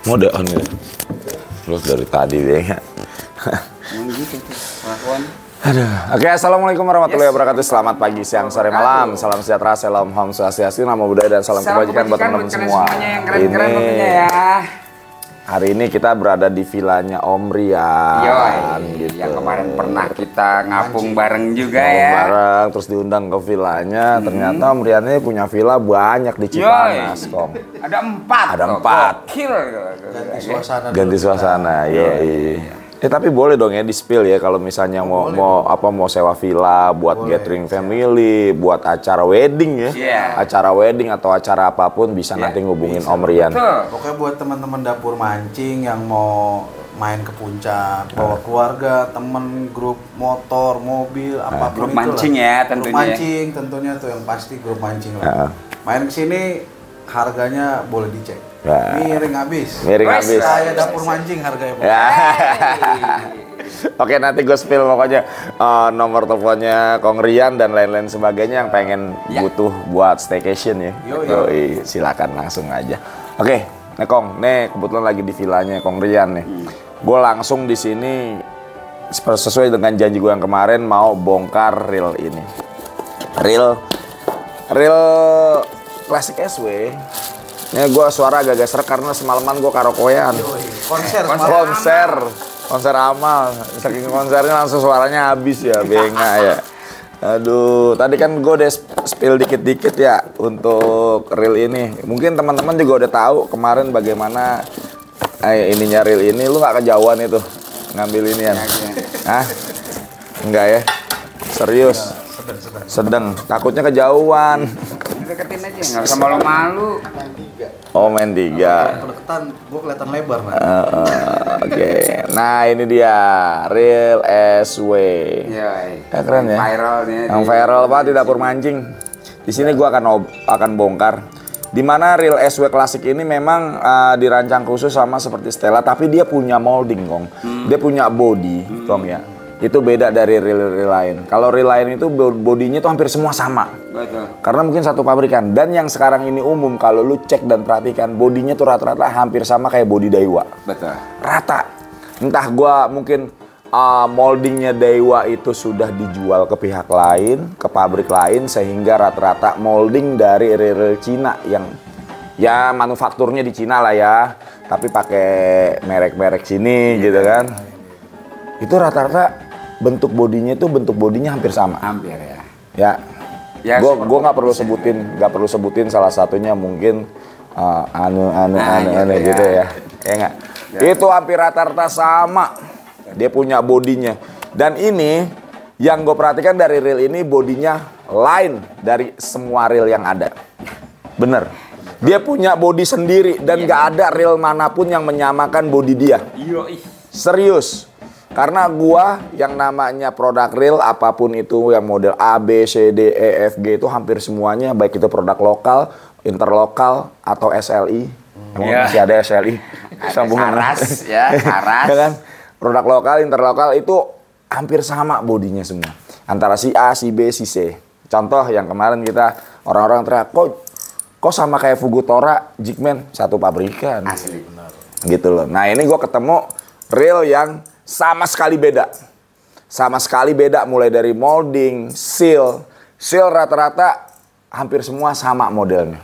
Mode on ya. Terus dari tadi deh ya. Gitu tuh, kelakuan. Aduh. Oke, assalamualaikum warahmatullahi wabarakatuh. Selamat pagi, siang, sore, malam. Salam sejahtera, salam Om Swastiastu, nama budaya dan salam kebajikan buat teman-teman semua. Yang keren-keren ya. Hari ini kita berada di vilanya Om Rian. Gitu. Yang kemarin pernah kita ngapung bareng juga ya. Bareng, terus diundang ke vilanya. Ternyata Om Rian ini punya villa banyak di Cipanas, Kong. Ada 4. Ada 4. Gokil. Ganti suasana, yoi. Tapi boleh dong ya di-spill ya kalau misalnya mau sewa villa buat gathering family, buat acara wedding ya. Acara wedding atau acara apapun bisa nanti ngubungin Om Rian. Pokoknya buat teman-teman dapur mancing yang mau main ke puncak, bawa keluarga, temen, grup motor, mobil, apapun grup mancing ya tentunya. Grup mancing tentunya tuh yang pasti grup mancing lah. Main ke sini harganya boleh dicek. Miring habis. Miring habis. Saya dapur mancing harganya. Ya. Oke, nanti gue spill pokoknya nomor teleponnya Kong Rian dan lain-lain sebagainya yang pengen butuh buat staycation ya. Yoi, silakan langsung aja. Oke, nih Kong, nih kebetulan lagi di villanya Kong Rian nih. Gue langsung di sini sesuai dengan janji gue yang kemarin mau bongkar reel ini. Reel klasik SW. Ini gue suara agak serak karena semalaman gue karaokean. Konser amal. Saking konsernya langsung suaranya habis ya, benga ya. Aduh, tadi kan gue udah spill dikit-dikit ya untuk reel ini. Mungkin teman-teman juga udah tahu kemarin bagaimana ininya reel ini. Lu nggak kejauhan itu ngambil ini ya? Hah? Enggak ya? Serius? Sedang. Takutnya kejauhan. Deketin aja, nggak usah malu-malu. Oh, main 3. Deketan, gue kelihatan lebar. Oke. Nah, ini dia Reel SW. Keren ya. Yang viral Pak di dapur mancing. Di sini gue akan bongkar. Dimana Reel SW klasik ini memang dirancang khusus sama seperti Stella, tapi dia punya molding, Kong. Dia punya body, Kong ya. Itu beda dari reel lain. Kalau reel lain itu bodinya tuh hampir semua sama. Betul. Karena mungkin satu pabrikan. Dan yang sekarang ini umum kalau lu cek dan perhatikan bodinya tuh rata-rata hampir sama kayak body Daiwa. Betul. Rata. Entah gua mungkin moldingnya Daiwa itu sudah dijual ke pihak lain, ke pabrik lain sehingga rata-rata molding dari reel Cina yang ya manufakturnya di Cina lah ya, tapi pakai merek-merek sini gitu kan. Itu rata-rata bentuk bodinya hampir sama. Hampir ya. Ya. Gue nggak perlu sebutin salah satunya mungkin gitu ya. Ya nggak. Itu hampir rata-rata sama. Dia punya bodinya. Dan ini yang gue perhatikan dari reel ini bodinya lain dari semua reel yang ada. Bener. Dia punya bodi sendiri dan nggak ada reel manapun yang menyamakan bodi dia. Serius. Karena gua yang namanya produk reel apapun itu yang model A, B, C, D, E, F, G itu hampir semuanya baik itu produk lokal, interlokal atau SLI. Masih ada SLI. Sambungan Karas. Ya kan? Produk lokal, interlokal itu hampir sama bodinya semua. Antara si A, si B, si C. Contoh yang kemarin kita orang-orang teriak, kok sama kayak Fugutora, Jigman, satu pabrikan. Asli benar. Gitu loh. Nah, ini gua ketemu reel yang sama sekali beda mulai dari molding, seal rata-rata hampir semua sama modelnya.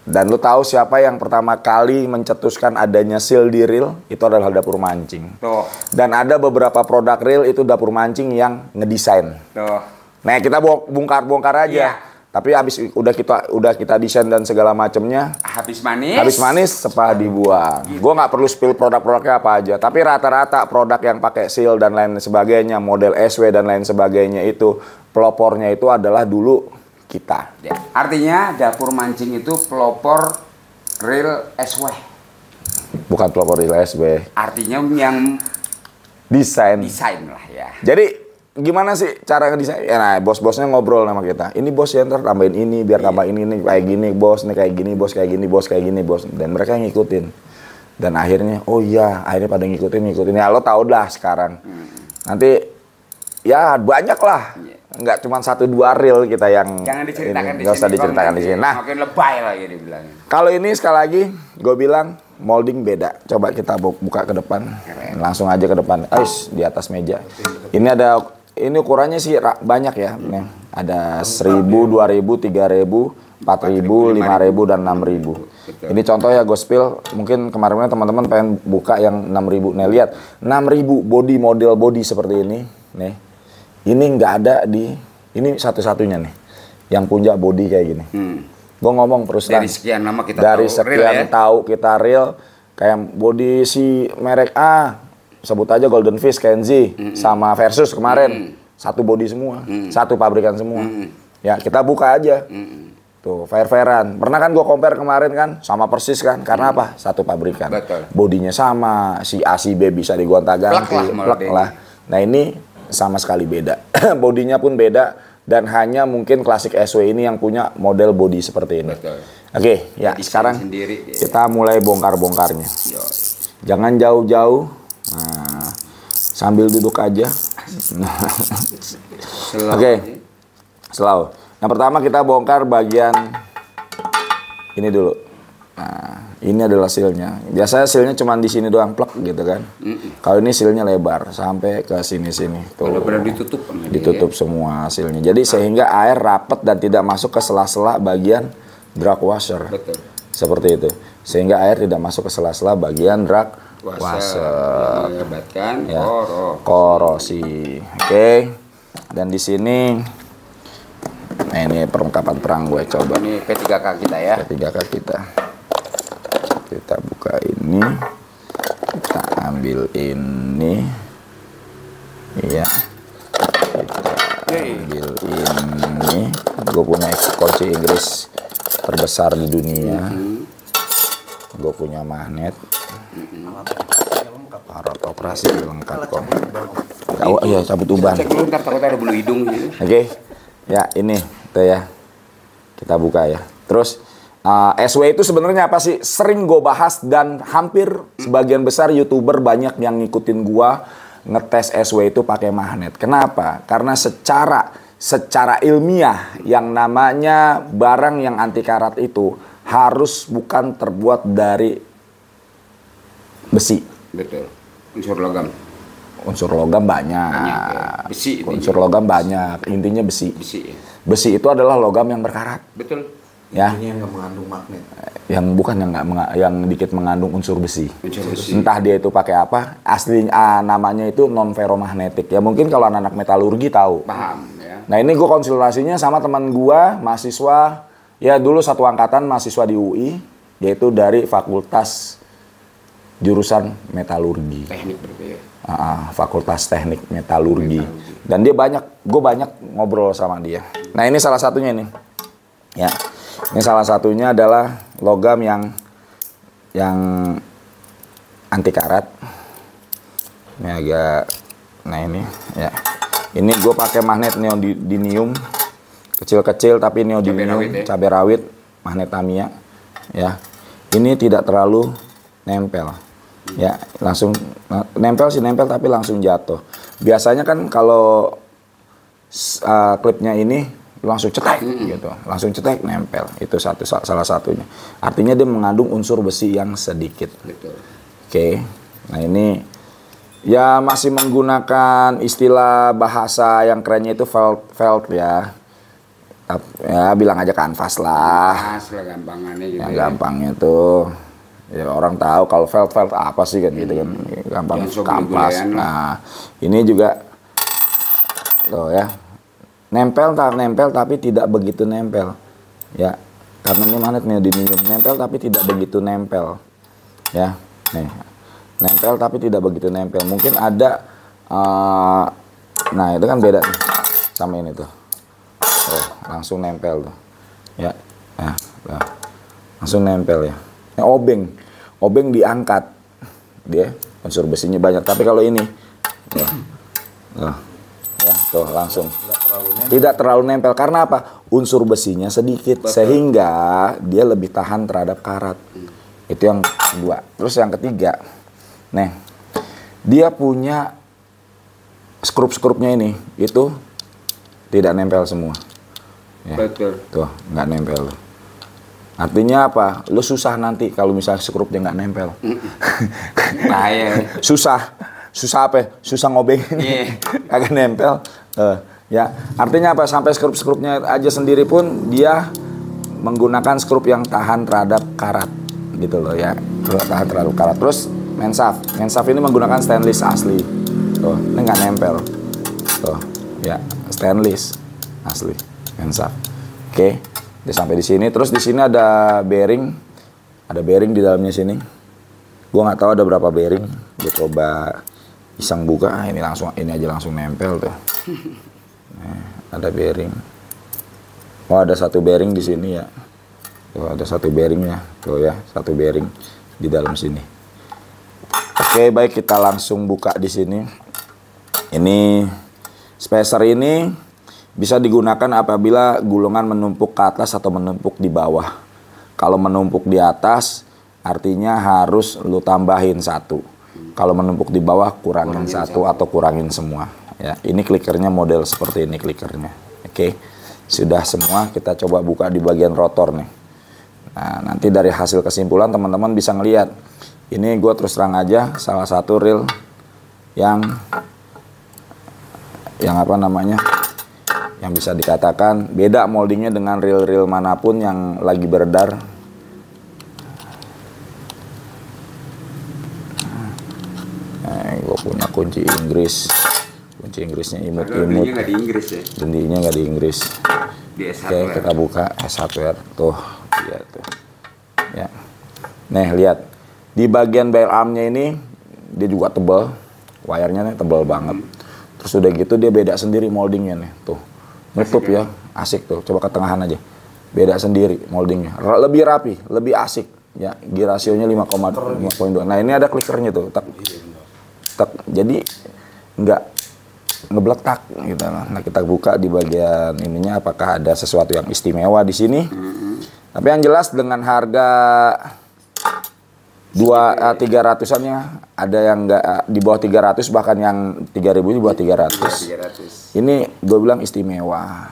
Dan lu tahu siapa yang pertama kali mencetuskan adanya seal di reel? Itu adalah dapur mancing. Dan ada beberapa produk reel itu dapur mancing yang ngedesain. Nah, kita bongkar aja. Tapi udah kita desain dan segala macamnya. Habis manis sepah dibuang. Gue nggak perlu spill produk-produknya apa aja. Tapi rata-rata produk yang pakai seal dan lain sebagainya, model SW dan lain sebagainya itu pelopornya itu adalah dulu kita. Artinya dapur mancing itu pelopor reel SW. Bukan pelopor reel SW. Artinya yang desain lah ya. Jadi gimana sih cara ngedesain? Ya, nah, bos-bosnya ngobrol sama kita. Ini bos ya, ntar tambahin ini, biar tambahin ini kayak gini, bos. Nih kayak gini, bos, kayak gini, bos, kayak gini, bos. Dan mereka ngikutin. Dan akhirnya, akhirnya pada ngikutin. Ya lo tau lah sekarang. Nanti Ya banyak lah. Nggak cuma 1-2 reel kita yang jangan diceritakan nggak usah diceritakan di sini. Nah, makin lebay lagi dibilangin. kalau ini sekali lagi gue bilang molding beda. Coba kita buka ke depan. Keren. Langsung aja ke depan. Ais, di atas meja. Ini ukurannya sih banyak ya. Nih, ada 1000, 2000, 3000, 4000, 5000 dan 6000. Ini contoh ya gospel. Mungkin kemarin teman-teman pengen buka yang 6000. Nih lihat, 6000 model body seperti ini. Nih. Ini nggak ada ini satu-satunya nih yang punya body kayak gini. Gue ngomong terus dari sekian lama kita tahu kita real kayak body si merek A, sebut aja Golden Fish, Kenzie, sama Versus kemarin satu body semua, satu pabrikan semua. Ya kita buka aja. Tuh fair-fairan. Pernah kan gue compare kemarin kan sama persis kan, karena apa? Satu pabrikan. Betul. Bodinya sama, si A si B bisa digonta-ganti, plek lah. Nah ini sama sekali beda. Bodinya pun beda dan hanya mungkin klasik SW ini yang punya model body seperti ini. Oke, ya sekarang kita mulai bongkar-bongkarnya. Jangan jauh-jauh. Nah, sambil duduk aja. Oke. Slow. Yang pertama kita bongkar bagian ini dulu. Nah, ini adalah silnya. Biasanya silnya cuma di sini doang plek gitu kan. Kalau ini silnya lebar sampai ke sini-sini. Tuh. Benar-benar ditutup. Ditutup semua silnya. Jadi sehingga air rapat dan tidak masuk ke sela-sela bagian drag washer. Betul. Seperti itu. Sehingga air tidak masuk ke sela-sela bagian drag washer. Mengakibatkan ya. Korosi. Oke. Dan di sini nah ini perlengkapan perang gue coba. Ini P3K kita ya. P3K kita. Kita buka ini, kita ambil ini, ya, kita ambil ini. Gue punya kunci Inggris terbesar di dunia. Gue punya magnet. Alat operasi lengkap kok. Oh iya, cabut uban. Cek dulu, ntar takutnya ada bulu hidung. Oke, ya ini tuh ya. Kita buka ya. Terus SW itu sebenarnya apa sih? Sering gue bahas dan hampir sebagian besar YouTuber banyak yang ngikutin gue ngetes SW itu pakai magnet. Kenapa? Karena secara ilmiah yang namanya barang yang anti karat itu harus bukan terbuat dari besi. Betul. Unsur logam. Unsur logam banyak ya. Besi. Unsur logam banyak. Intinya besi. Besi. Ya. Besi itu adalah logam yang berkarat. Betul. Ya, yang nggak mengandung magnet, yang bukan yang dikit mengandung unsur besi. Besi. Entah dia itu pakai apa, aslinya namanya itu non ferromagnetik. Ya mungkin kalau anak metalurgi tahu. Paham ya. Nah ini gue konsultasinya sama teman gue, mahasiswa, ya dulu satu angkatan mahasiswa di UI, yaitu dari Fakultas jurusan metalurgi. Teknik berarti ya. Fakultas Teknik Metalurgi. Dan dia gue banyak ngobrol sama dia. Nah ini salah satunya nih, ya. Ini salah satunya adalah logam yang anti karat. Ini agak, nah ini ya. Ini gue pakai magnet neodymium kecil-kecil tapi neodymium cabai rawit, magnet Tamiya. Ya, ini tidak terlalu nempel. Ya, langsung nempel tapi langsung jatuh. Biasanya kan kalau klipnya ini langsung cetek gitu, langsung cetek nempel. Itu salah satunya. Artinya dia mengandung unsur besi yang sedikit. Betul. Oke. Nah ini ya masih menggunakan istilah bahasa yang kerennya itu felt ya. Ya bilang aja kanvas lah. Kanvas lah gampangannya gitu. Yang gampangnya tuh ya orang tahu kalau felt apa sih kan gitu kan. Gampang kanvas. Nah, ini juga tuh ya. Nempel tapi tidak begitu nempel. Ya. Karena ini magnet neodymium, nempel tapi tidak begitu nempel. Ya. Nih. Nempel tapi tidak begitu nempel. Mungkin ada nah, itu kan beda nih sama ini tuh. Oh, langsung nempel tuh. Ya. Nah, langsung nempel ya. Ini obeng diangkat. Dia unsur besinya banyak, tapi kalau ini ya. Ya, tuh langsung. Tidak terlalu nempel. Karena apa? Unsur besinya sedikit. Betul. Sehingga dia lebih tahan terhadap karat. Itu yang kedua. Terus yang ketiga. Nih. Dia punya skrup-skrupnya ini itu tidak nempel semua. Ya. Betul. Tuh, nggak nempel. Artinya apa? Lu susah nanti kalau misalnya skrupnya nggak nempel. Bahaya. Susah apa? Susah ngobengin. Iya. Kagak nempel. Ya, artinya apa? Sampai skrup-skrupnya aja sendiri pun dia menggunakan skrup yang tahan terhadap karat, gitu loh ya. Tahan terhadap karat. Terus mensaf ini menggunakan stainless asli. Tuh, ini nggak nempel. Tuh, ya, stainless asli mensaf. Oke, udah sampai di sini. Terus di sini ada bearing di dalamnya sini. Gua nggak tahu ada berapa bearing. Gue coba iseng buka. Ini aja langsung nempel tuh. Nah, ada bearing. Oh, ada satu bearing di sini ya. Tuh, ada satu bearingnya. Tuh ya, satu bearing di dalam sini. Oke, baik, kita langsung buka di sini. Ini spacer ini bisa digunakan apabila gulungan menumpuk ke atas atau menumpuk di bawah. Kalau menumpuk di atas, artinya harus lu tambahin satu. Kalau menumpuk di bawah, kurangin satu atau kurangin semua. Ya, ini klikernya model seperti ini klikernya. Oke, sudah semua. Kita coba buka di bagian rotor nih. Nah, nanti dari hasil kesimpulan teman-teman bisa ngelihat. Ini gue terus terang aja salah satu reel yang apa namanya, yang bisa dikatakan beda moldingnya dengan reel-reel manapun yang lagi beredar. Gue punya kunci Inggris. Kunci Inggrisnya imut-imut. Nggak di Inggris ya? Bendinya nggak di Inggris. Di S1. Oke, kita buka S1R. Tuh, ya tuh. Ya. Nih, lihat. Di bagian bail armnya ini dia juga tebal. Wire-nya nih tebal banget. Terus udah gitu dia beda sendiri moldingnya nih. Tuh. Nutup ya. Asik tuh. Coba ke tengahan aja. Beda sendiri moldingnya. Lebih rapi, lebih asik. Ya, gear rasionya 5,2. Nah, ini ada klikernya tuh. Tak. Jadi nggak ngebletak gitu. Nah, kita buka di bagian ininya apakah ada sesuatu yang istimewa di sini. Tapi yang jelas dengan harga 300-annya ada yang nggak di bawah 300, bahkan yang 3.000 di bawah 300. Ini gue bilang istimewa.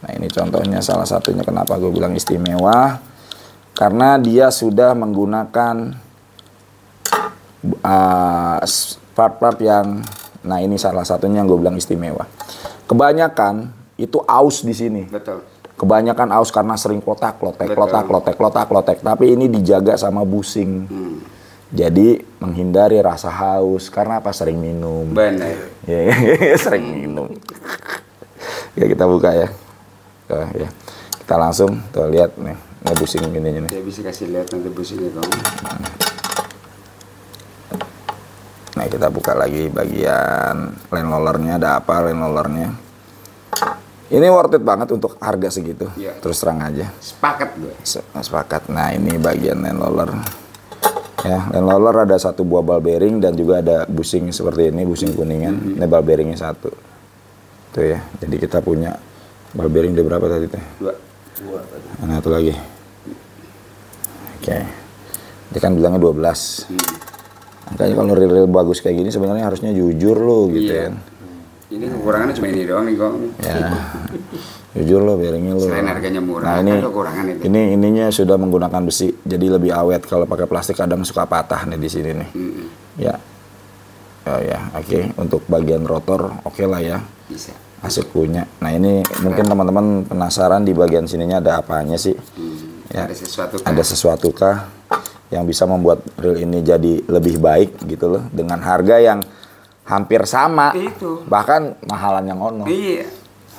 Nah, ini contohnya salah satunya kenapa gue bilang istimewa. Karena dia sudah menggunakan part-part yang, nah ini salah satunya yang gue bilang istimewa. Kebanyakan itu aus di sini. Betul. Kebanyakan aus karena sering klotak-klotek. Tapi ini dijaga sama busing. Jadi menghindari rasa haus karena apa? Sering minum. Benar. Ya, sering minum. Ya, kita buka ya. Tuh, ya. Kita langsung tuh lihat nih, busing ininya nih. Saya bisa kasih lihat nanti busingnya kamu. Nah, kita buka lagi bagian line rollernya. Ada apa line rollernya? Ini worth it banget untuk harga segitu. Ya. Terus terang aja. Sepakat gue. Sepakat. Nah, ini bagian line roller. Ya, line roller ada satu buah ball bearing dan juga ada busing seperti ini, busing kuningan. Ini ball bearingnya satu. Tuh ya. Jadi kita punya ball bearing di berapa tadi teh? Dua tadi. Nah, satu lagi. Oke. Dia kan bilangnya 12. Makanya kalau reel-reel bagus kayak gini sebenarnya harusnya jujur lo gitu kan. Ini kekurangannya cuma ini doang nih kok. Ya. Jujur lo bearingnya lo. Selain harganya murah, nah, ini kekurangan itu. Ininya sudah menggunakan besi jadi lebih awet. Kalau pakai plastik kadang suka patah nih di sini nih. Ya. Oh ya, oke. Untuk bagian rotor oke lah ya. Bisa. Asik punya. Nah, ini mungkin teman-teman penasaran di bagian sininya ada apanya sih? Ya. Ada sesuatu kah yang bisa membuat reel ini jadi lebih baik gitu loh dengan harga yang hampir sama. Itu. Bahkan mahalannya ngono. Iya.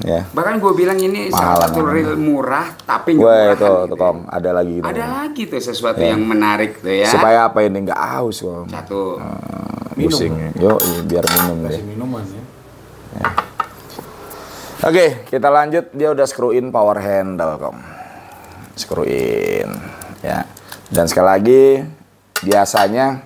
Ya. Bahkan gue bilang ini salah satu reel murah tapi murah. Itu Kong, ada lagi. Ada lagi tuh sesuatu yang menarik tuh ya. Supaya apa ini nggak haus Kong. Satu. Pusing. Yo, biar minum deh. Minuman ya. Oke, kita lanjut. Dia udah screw in power handle Kong. Screw in. Ya. Dan sekali lagi, biasanya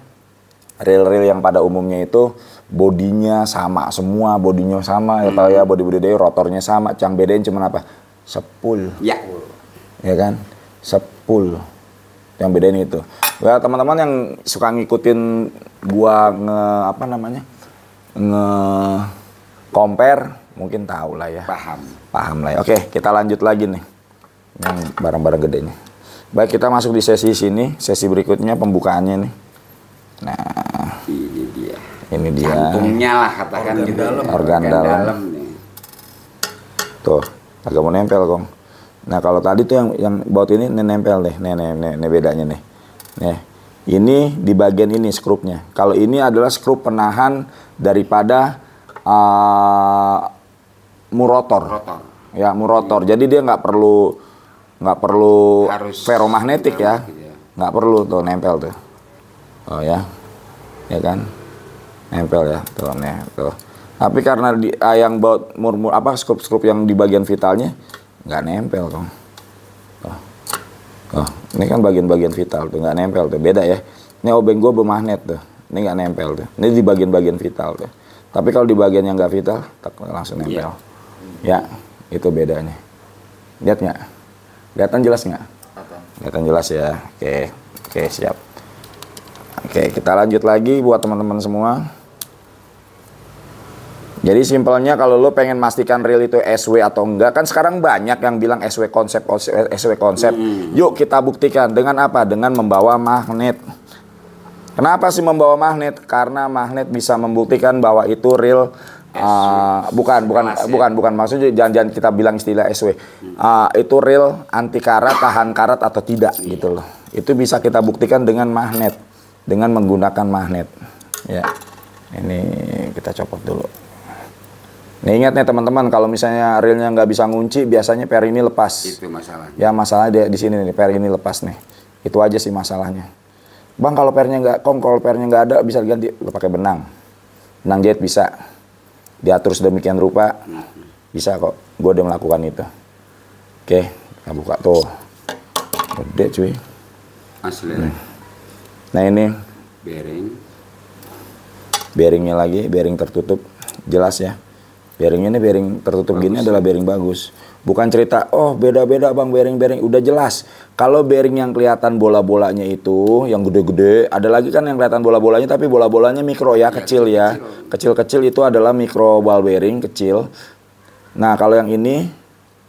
reel-reel yang pada umumnya itu bodinya sama, semua bodinya sama, ya tahu ya, body dia rotornya sama, yang bedain cuma apa? Sepul. Ya. Ya kan? Sepul. Yang bedain itu. Ya, teman-teman yang suka ngikutin gua compare mungkin tahu lah ya. Paham lah ya. Oke, kita lanjut lagi nih. Yang barang-barang gedenya. Baik, kita masuk di sesi sini, sesi berikutnya pembukaannya nih. Nah, ini dia. Jantungnya lah katakan gitu. Organ dalam. Nih. Tuh, agak mau nempel, Kong. Nah, kalau tadi tuh yang baut ini nempel deh. Nih bedanya nih. Nih. Ini di bagian ini skrupnya. Kalau ini adalah skrup penahan daripada murotor. Ya, murotor. Jadi dia nggak perlu harus ferromagnetik ya. Nggak perlu tuh nempel tuh. Oh ya. Ya kan? Nempel ya. Tuh nih, tuh. Tapi karena yang baut skrup yang di bagian vitalnya nggak nempel, Kong. Oh, ini kan bagian-bagian vital tuh nggak nempel tuh, beda ya. Ini obeng gue bermagnet tuh, ini nggak nempel tuh. Ini di bagian-bagian vital tuh. Tapi kalau di bagian yang nggak vital, langsung nempel. Ya, itu bedanya. Lihat nggak? Kelihatan jelas nggak? Kelihatan jelas ya. Oke, siap. Oke, kita lanjut lagi buat teman-teman semua. Jadi simpelnya kalau lo pengen mastikan reel itu SW atau enggak, kan sekarang banyak yang bilang SW konsep. Yuk kita buktikan dengan apa? Dengan membawa magnet. Kenapa sih membawa magnet? Karena magnet bisa membuktikan bahwa itu reel bukan maksudnya jangan kita bilang istilah SW. Itu reel anti karat, tahan karat atau tidak gitu loh. Itu bisa kita buktikan dengan magnet, dengan menggunakan magnet. Ya. Ini kita copot dulu. Nih ingat nih teman-teman, kalau misalnya reelnya nggak bisa ngunci, biasanya per ini lepas. Itu masalahnya. Ya masalahnya di sini nih, per ini lepas nih. Itu aja sih masalahnya. Bang kalau pernya kalau pernya nggak ada bisa diganti, lo pakai benang. Benang jahit bisa. Diatur sedemikian rupa, bisa kok. Gue udah melakukan itu. Oke, kita buka tuh. Gede cuy. Asli. Nah ini. Bearingnya lagi, bearing tertutup. Jelas ya. Bearing ini bearing tertutup bagus. Gini adalah bearing bagus. Bukan cerita, oh beda-beda bang bearing. Udah jelas. Kalau bearing yang kelihatan bola-bolanya itu, yang gede-gede, ada lagi kan yang kelihatan bola-bolanya tapi bola-bolanya mikro ya, kecil ya. Kecil-kecil itu adalah mikro ball bearing, kecil. Nah kalau yang ini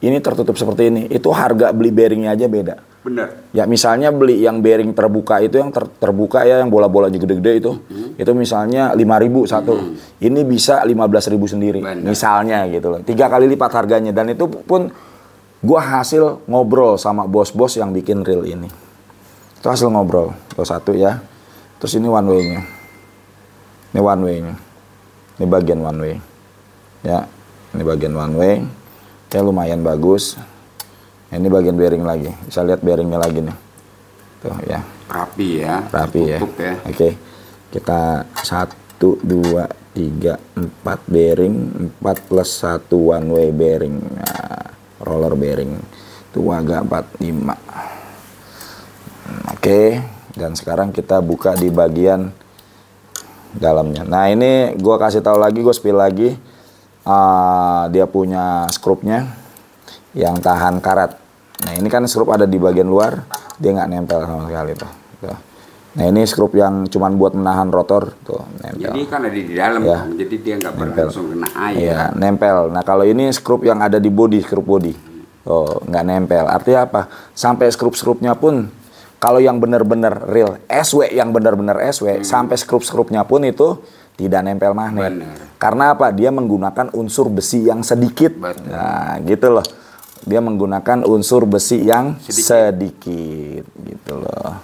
tertutup seperti ini. Itu harga beli bearingnya aja beda. Bener. Ya misalnya beli yang bearing terbuka itu yang terbuka ya yang bola-bolanya gede-gede itu. Itu misalnya 5.000 satu. Ini bisa 15.000 sendiri. Bener. Misalnya gitu loh. 3 kali lipat harganya dan itu pun gua hasil ngobrol sama bos-bos yang bikin reel ini. Itu hasil ngobrol. Tuh satu ya. Terus ini one way-nya. Ini one way-nya. Ini bagian one way. Ya. Ini bagian one way. Ya lumayan bagus. Ini bagian bearing lagi, bisa lihat bearingnya lagi nih, tuh ya. Rapi ya. Rapi ya. Oke, kita 1, 2, 3, 4 bearing, 4 plus 1 one way bearing, nah, roller bearing, itu agak 4, 5. Oke, dan sekarang kita buka di bagian dalamnya. Nah ini gue kasih tahu lagi, gue spill lagi, dia punya skrupnya yang tahan karat. Nah ini kan skrup ada di bagian luar, dia nggak nempel sama sekali tuh. Nah ini skrup yang cuman buat menahan rotor tuh nempel. Jadi kan ada di dalam, ya. Jadi dia nggak langsung kena air. Iya nempel. Nah kalau ini skrup yang ada di body, skrup body, oh nggak nempel. Artinya apa? Sampai skrup-skrupnya pun kalau yang benar-benar real SW, yang benar-benar SW, sampai skrup-skrupnya pun itu tidak nempel magnet. Bener. Karena apa? Dia menggunakan unsur besi yang sedikit. Bener. Nah gitu loh. Dia menggunakan unsur besi yang sedikit gitu loh.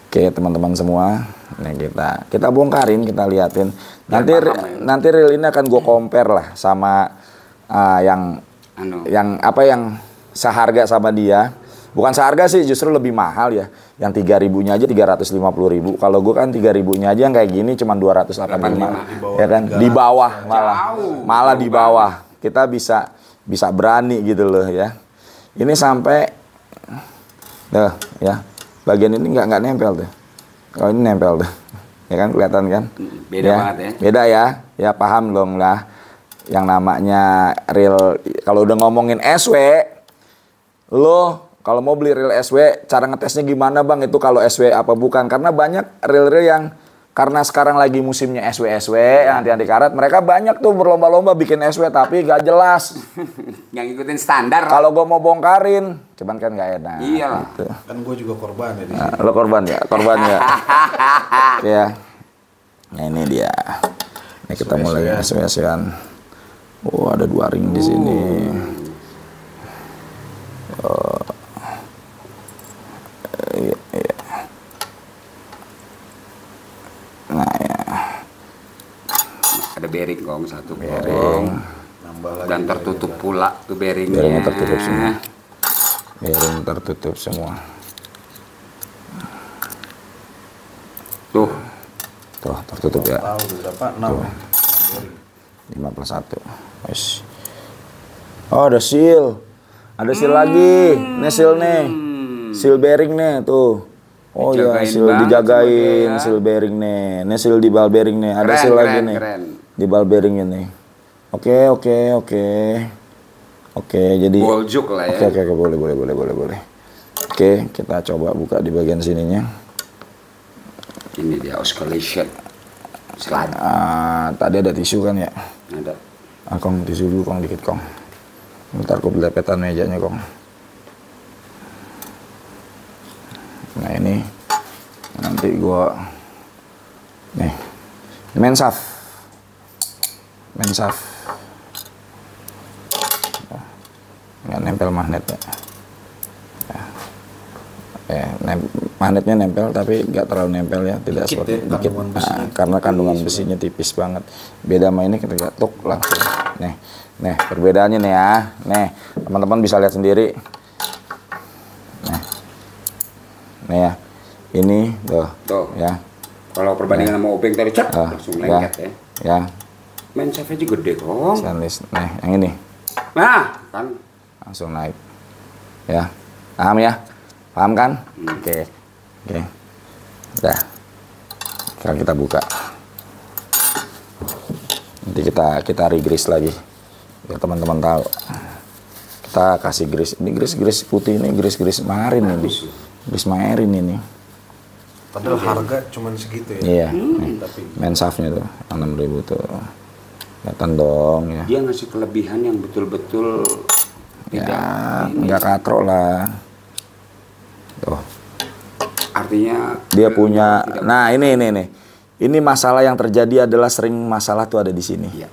Oke teman-teman semua, nih kita bongkarin, kita liatin. Nanti reel ini akan gue compare lah sama yang seharga sama dia. Bukan seharga sih, justru lebih mahal ya. Yang 3.000-nya aja 350.000. Kalau gue kan 3.000-nya aja yang kayak gini cuma 285. Ya kan? Di bawah malah di bawah. Kita bisa berani gitu loh ya. Ini sampai ya. Bagian ini nggak nempel tuh. Kalau ini nempel tuh. Ya kan kelihatan kan? Beda ya, banget ya. Beda ya. Ya paham dong lah. Yang namanya reel, kalau udah ngomongin SW, lo kalau mau beli reel SW, cara ngetesnya gimana bang? Itu kalau SW apa bukan? Karena banyak reel-reel yang karena sekarang lagi musimnya SW yang anti karat, mereka banyak tuh berlomba-lomba bikin SW tapi gak jelas. Yang ikutin standar. Kalau gue mau bongkarin, cuman kan gak enak. Iya lah. Gitu. Kan gue juga korban ya di Nah, sini. lo korban ya? Korban ya? Ya. Nah ini dia. Ini kita mulai SW-an. Oh ada 2 ring di sini. Oh. Iya. Nah ya. Ada bearing kong, 1 Bearing. Nambah lagi. Dan tertutup pula tuh bearingnya. Bearingnya tertutup semua. Bearing tertutup semua. Tuh. Tuh tertutup ya. Tahu udah berapa? 6. 5 plus 1. Wes. Oh ada seal. Ada seal lagi. Ini seal nih. Seal bearing nih tuh. Oh ya, Dijagain seal banget dijagain, semuanya. seal bearing nih. Ini seal di ball bearing nih. Ada Keren, seal lagi keren, nih. keren. Di ball bearing ini. Oke. Oke, jadi Boljuk lah ya. Oke, boleh. Oke, kita coba buka di bagian sininya. Ini dia oscillation. Slide. Tadi ada tisu kan ya? Ada. Kong tisu dulu Kong dikit Kong. Ntar aku belepetan mejanya Kong. Nah ini nanti gua nih mensaf. Nggak nempel magnetnya. Magnetnya nempel tapi nggak terlalu nempel ya, tidak seperti dikit. Karena kandungan besinya tipis banget. Beda sama ini kita tuk langsung. Nih perbedaannya nih ya. Nih teman-teman bisa lihat sendiri. Nih ya, ini tuh ya. Kalau perbandingan sama obeng tadi langsung lengket ya. Ya. Mensafnya juga gede kong. Stainless. Nih yang ini Nah kan. langsung naik. Ya, paham ya? Paham kan? Oke. Udah. Sekarang kita buka. Nanti kita re-grease lagi. Biar teman-teman tahu. Kita kasih grease. Ini grease putih ini, grease marine ini. Grease marine ini. Padahal harga cuma segitu ya. Iya. Tapi Mensafnya tuh 6.000 tuh. Kelihatan dong ya. Dia ngasih kelebihan yang betul-betul Ya, nggak katrok lah. Tuh. artinya Dia punya. Nah, ini. Ini masalah yang terjadi adalah sering masalah tuh ada di sini. Iya.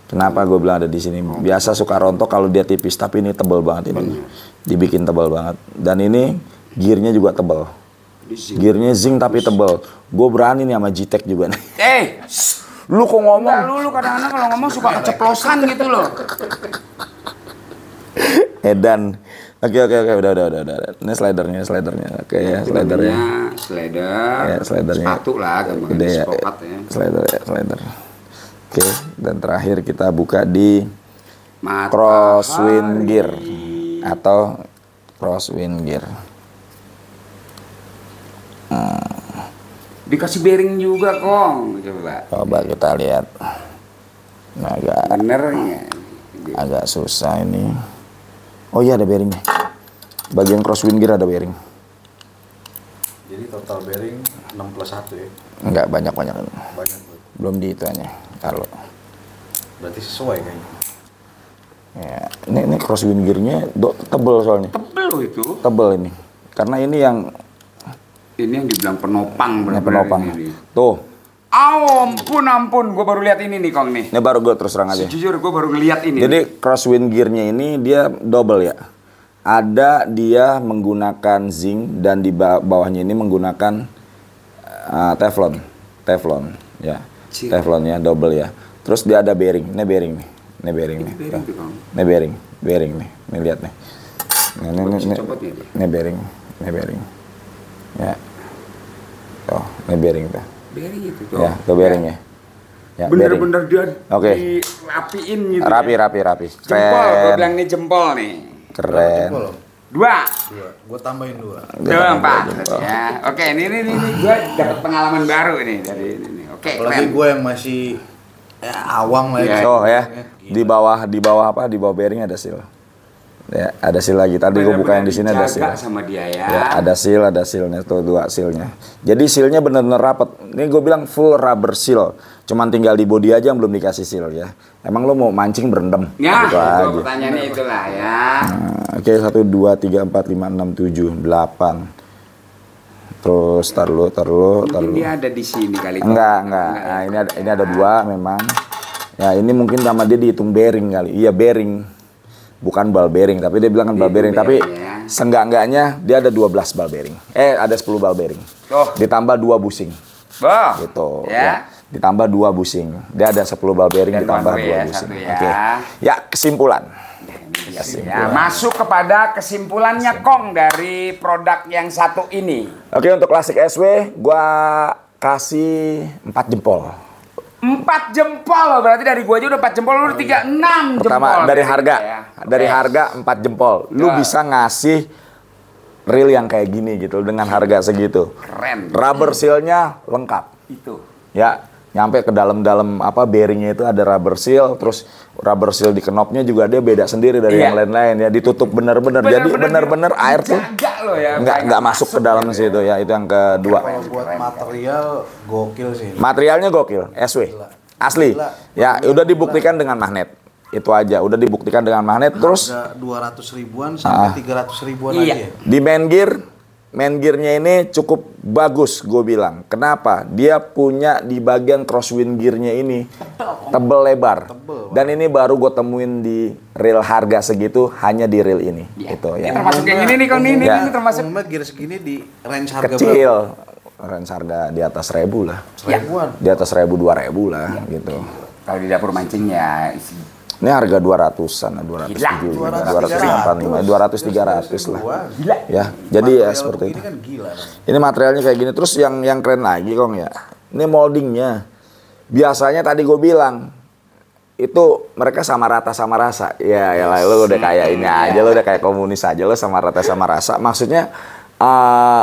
Kenapa gue bilang ada di sini? Biasa suka rontok kalau dia tipis, tapi ini tebal banget ini. Dibikin tebal banget. Dan ini gearnya juga tebal. Gearnya zinc tapi tebal. Gue berani nih sama G-Tech juga nih. Lu kok ngomong? Lu kadang-kadang kalau ngomong suka keceplosan gitu loh. Edan. Oke, udah. Ini slidernya. Oke ya, slidernya. Slider. Ya, slidernya. Sepatu lah, gampang Gede ya. Slider. Oke, dan terakhir kita buka di crosswind gear atau crosswind gear. Dikasih bearing juga, Kong. Coba kita lihat. Bener nggak? Agak susah ini. Oh iya ada bearingnya. Bagian crosswind gear ada bearing. jadi total bearing 6 plus 1 ya. Enggak banyak. Banyak tuh. Belum dihitungnya. Kalau Berarti sesuai kayaknya. ya, ini crosswind gearnya tebel soalnya. Tebel loh itu. Tebel ini. Karena ini yang dibilang penopang bener-bener penopang. ini. Tuh. Ampun, gue baru lihat ini nih, Kong nih. Ini baru gue terus terang aja. Sejujur gue baru ngeliat ini. Jadi crosswind gearnya ini dia double ya. Ada dia menggunakan zinc dan di bawahnya ini menggunakan teflon ya. Teflonnya double ya. Terus dia ada bearing. Ini bearing nih. Ini bearing nih. Ini bearing nih. Nih lihat nih. Ini bearing. Ya. Oh, ini bearing tuh. Bearing itu tuh. Ya, tuh bearingnya. Ya, Bener-bener dia Oke. dirapiin gitu. Rapi. Jempol, gue Keren. bilang ini jempol nih. Keren. 2. Gue tambahin 2. 4. Ya, oke, ini gue dapat pengalaman baru ini dari ini. Oke, Apalagi keren. gue yang masih awam lah ya. Oh ya, di bawah apa? Di bawah bearing ada seal. Ya, ada seal lagi. Tadi gue buka yang di sini ada seal. Sama dia ya. Ya, ada sealnya tuh 2 sealnya. Jadi sealnya benar-benar rapat. Ini gue bilang full rubber seal. Cuman tinggal di body aja yang belum dikasih seal ya. Emang lo mau mancing berendam? Ya, gitu itu aja. pertanyaannya itulah ya. Nah, oke, 1, 2, 3, 4, 5, 6, 7, 8. Terus Mungkin dia ada di sini kali. Enggak. Nah, ini ada 2 memang. Ya, ini mungkin sama dia dihitung bearing kali. Iya, bearing. Bukan ball bearing, tapi dia bilang kan ball bearing. Tapi ya. seenggak-enggaknya dia ada 12 ball bearing. Ada 10 ball bearing. Ditambah 2 busing. Gitu. Ya. Ditambah 2 busing. Dia ada 10 ball bearing ditambah 2 busing. Oke. Ya, kesimpulan. Ya, masuk kepada kesimpulannya Kong dari produk yang satu ini. Oke, untuk klasik SW gua kasih 4 jempol. 4 jempol loh, berarti dari gua aja udah 4 jempol, lu udah 36 jempol. Pertama dari harga, dari harga 4 jempol. Lu bisa ngasih reel yang kayak gini gitu dengan harga segitu. Keren. Rubber seal-nya lengkap. Itu. Ya, nyampe ke dalam-dalam bearingnya itu ada rubber seal, terus rubber seal di knopnya juga dia beda sendiri dari yang lain-lain ya, ditutup bener-bener. Jadi bener-bener air tuh ya, nggak masuk ke dalam situ ya, itu yang kedua. Kalau buat material gokil sih. Materialnya gokil, SW. Asli. Ya, udah dibuktikan dengan magnet. Itu aja, udah dibuktikan dengan magnet. Terus 200 ribuan sampai 300 ribuan aja. Di main gearnya ini cukup bagus, gue bilang. Kenapa? Dia punya di bagian crosswind gearnya ini tebel lebar. Dan ini baru gue temuin di reel harga segitu, hanya di reel ini. Itu ya. Ini termasuk yang ini nih, Kong. Ini termasuk. Umumnya gear segini di range harga kecil. Range harga di atas 1.000 lah. Di atas 1.000, 2.000 lah gitu. Kalau di dapur mancing ya ini harga 200-an, 270, 285, 200, 300 lah. Gila. Ya, jadi ya seperti itu. Ini kan gila. Ini materialnya kayak gini. Terus yang keren lagi, Kong ya. Ini moldingnya. Biasanya tadi gue bilang itu mereka sama rata sama rasa. Ya lah, lo udah kayak ini aja, lo udah kayak komunis aja, lo sama rata sama rasa. Maksudnya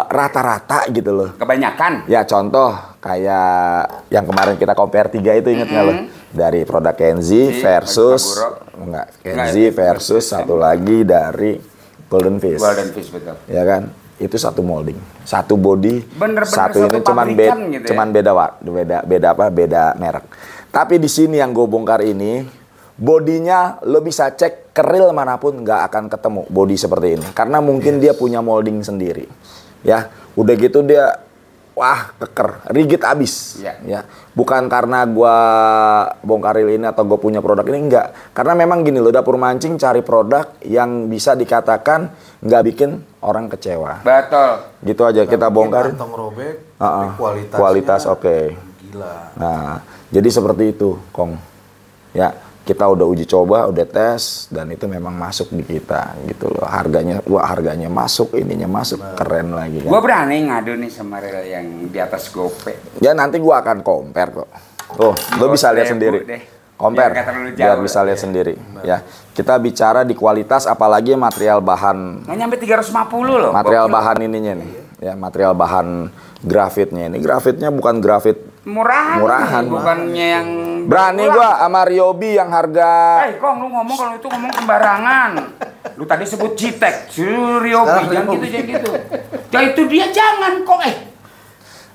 rata-rata gitu loh. Kebanyakan. Ya contoh kayak yang kemarin kita compare 3 itu, inget nggak lo? Dari produk Kenzie versus Kenzie versus satu lagi dari Golden Fish. Golden Fish, betul. Ya kan? Itu satu molding, satu body, bener-bener satu ini cuman beda merek. Tapi di sini yang gue bongkar ini, bodinya lo bisa cek ke reel manapun nggak akan ketemu body seperti ini, karena mungkin dia punya molding sendiri. Ya, udah gitu dia keker, rigid abis. Ya, bukan karena gua bongkar reel ini atau gue punya produk ini, enggak. Karena memang gini loh, dapur mancing cari produk yang bisa dikatakan nggak bikin orang kecewa. Betul. Gitu aja kita bongkar. Kantong robek, kualitas oke. Gila. Nah, jadi seperti itu, Kong. Ya, kita udah uji coba, udah tes, dan itu memang masuk di kita gitu loh. Harganya masuk, ininya masuk, keren lagi kan. Gua berani ngadu nih sama reel yang di atas GoPay. Ya nanti gua akan compare kok. Lo bisa lihat sendiri. Compare, biar bisa lihat sendiri. Ya, kita bicara di kualitas, apalagi material bahan. Nggak nyampe 350 loh. Material bahan ininya nih, ya material bahan grafitnya ini. Grafitnya bukan grafit murahan. Bukannya yang berani gua sama Ryobi yang harga. Kong, lu ngomong kalau itu ngomong sembarangan. Lu tadi sebut Citek, Ryobi, jangan gitu. Ya itu dia jangan, Kong.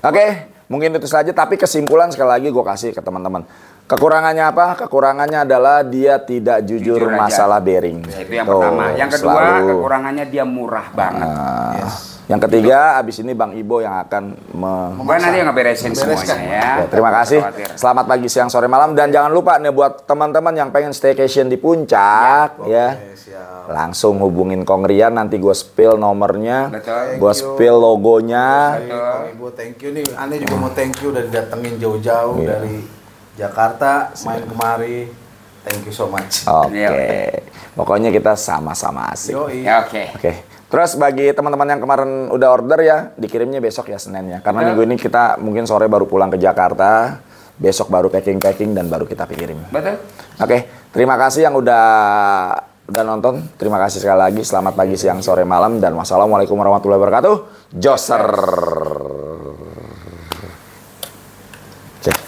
Oke, mungkin itu saja. Tapi kesimpulan sekali lagi gue kasih ke teman-teman. Kekurangannya apa? Kekurangannya adalah dia tidak jujur masalah bearing. Itu yang pertama. Yang kedua, kekurangannya dia murah banget. Yang ketiga, abis ini Bang Ibo yang akan nanti yang ngeberesin semuanya ya. Terima kasih. Selamat pagi, siang, sore, malam. Dan jangan lupa nih buat teman-teman yang pengen staycation di Puncak ya. Langsung hubungin Kong Rian, nanti gue spill nomornya. Gue spill logonya. Kong Ibo, thank you nih. Ane juga mau thank you udah didatengin jauh-jauh dari Jakarta main kemari. Thank you so much. Oke. Pokoknya kita sama-sama asik. Oke. Terus bagi teman-teman yang kemarin udah order ya, dikirimnya besok ya, Seninnya. Karena minggu ini kita mungkin sore baru pulang ke Jakarta, besok baru packing dan baru kita kirim. Betul. Oke, terima kasih yang udah nonton. Terima kasih sekali lagi. Selamat pagi, siang, sore, malam, dan wassalamualaikum warahmatullahi wabarakatuh. Joser. Cek.